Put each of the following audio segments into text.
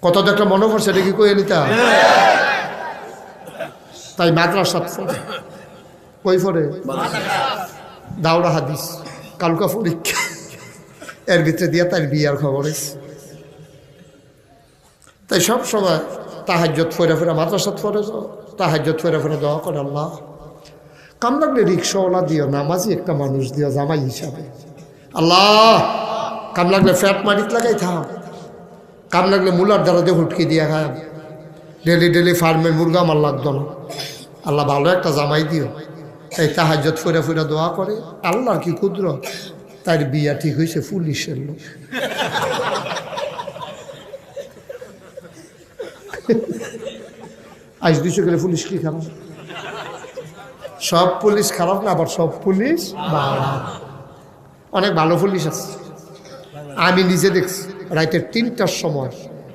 কত তো একটা মনে পড়ছে, এটা কি কয়ে নিতা? তাই মাদ্রাসা কই পড়ে দাওরা হাদিস কালকা পরীক্ষা এর ভিতরে দিয়া তার বিয়ার খবর আছে। তাই সব সময় তাহাজ্জুদ ফেরা ফেরা মাদ্রাসাত পড়ে যাও, তাহাজ্জুদ ফেরা ফেরা দোয়া করে, আল্লাহ কাম লাগলে রিক্সাওয়ালা দিও, নামাজি একটা মানুষ দিও জামাই হিসাবে। আল্লাহ কাম লাগলে ফ্যাট মারিত লাগাই থাম, কাম লাগলে মুলার দ্বারা দিয়ে হুটকি দিয়া খায়, ডেলি ডেলি ফার্মের মুরগা আমার লাগতো না, আল্লাহ ভালো একটা জামাই দিও। তাই তাহাজ্জুদ ফেরা ফেরা দোয়া করে। আল্লাহর কি কুদরত, তার বিয়া ঠিক হয়েছে পুলিশের লোক। আজ দুশো গেলে পুলিশ কি খারাপ? সব পুলিশ খারাপ না, আবার সব পুলিশ ভালো। অনেক ভালো পুলিশ আছে। আমি নিজে দেখছি রাতের 3টার সময়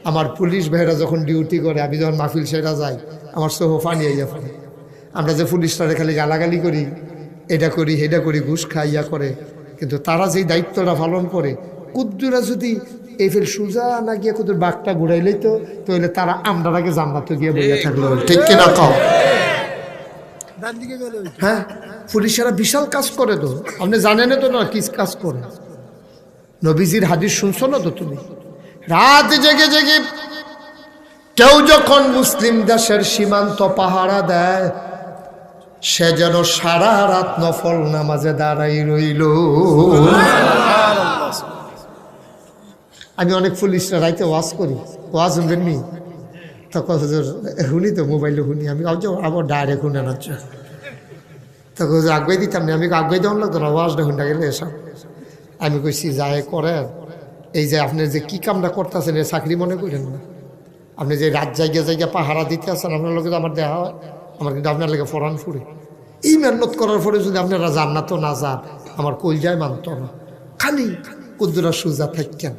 আমার পুলিশ ভাইরা যখন ডিউটি করে, আমি যখন মাহফিল সেরা যাই, আমার চোখ পানি আইয়া পড়ে। আমরা যে পুলিশরা খালি গালাগালি করি, এটা করি সেটা করি, ঘুষ খাইয়া করে, কিন্তু তারা যেই দায়িত্বটা পালন করে, কুদ্দুরা যদি এই ফের সুজা না গিয়ে কুদ্দুর বাঘটা ঘুরাইলেই তো তাহলে তারা আমরা আগে জান্নাতে গিয়ে বইয়া থাকলো। ঠিক কিনা কও? হ্যাঁ, পুলিশেরা বিশাল কাজ করে তো, আপনি জানেন তো না কি কাজ করে। নবীজির হাদিস শুনছো না তো তুমি? রাত জেগে জেগে কেউ যখন মুসলিম দেশের সীমান্ত পাহারা দেয়, সে যেন সারা রাত নফল নামাজে দাঁড়াই রইল। আমি অনেক পুলিশরা রাইতে ওয়াজ করি, ওয়াজ শুনবেন নি? তখন শুনি তো মোবাইলে শুনি, আমি আবার ডাইরেক্ট শুনে না, তখন আগুয়াই দিতাম না, আমি আগুয়াই দেওয়ান লাগতো না, ওয়াজটা শুনতে গেলে এসব। আমি কইছি যায় করেন, এই যে আপনি যে কি কামটা করতেছেন এ চাকরি মনে করেন না, আপনি যে রাত জায়গা জায়গা পাহারা দিতে আসেন, আপনার লোকে আমার দেহা হয়, আমার কিন্তু আপনার লোকে ফরান ফুরে। এই মেহনত করার পরে যদি আপনারা জান্নাতও না যান, আমার কলজায় মানত না। খালি কুদ্দুরা সুজা থাকেন,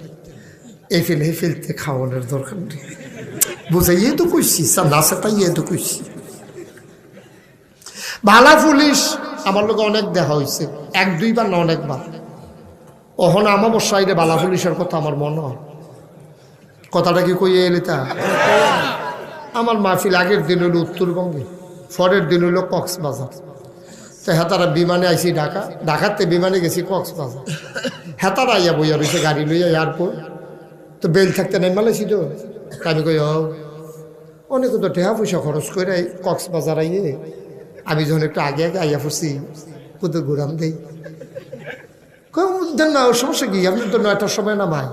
এই ফেলতে খাওয়ানোর দরকার নেই। বুঝাইয়ে তো কইছি, না সেটাইয়ে তো কইছি। ভালা পুলিশ আমার লোক অনেক দেখা হয়েছে, 1-2বার না অনেকবার। ওহন আমার সাইডে বালা পুলিশের কথা আমার মনে হয়। কথাটা কি কইয়ে এলি তা? আমার মাহফিল আগের দিন হইল উত্তরবঙ্গে, পরের দিন হইল কক্সবাজার। তো হেতারা বিমানে আইসি ঢাকা, ঢাকাতে বিমানে গেছি কক্সবাজার। হেতারা আইয়া বইয়া রয়েছে গাড়ি লইয়া এয়ারপোর্ট, তো বেল থাকতে নেই মালাইছি তো। আমি কই অনেক তো টেহা পয়সা খরচ করে কক্সবাজার আইয়ে, আমি যখন একটু আগে আগে আইয়া পড়ছি, কোথাও ঘুরাম দেই। দেন না, সমস্যা কি, আপনি তো 9টার সময় নামাই।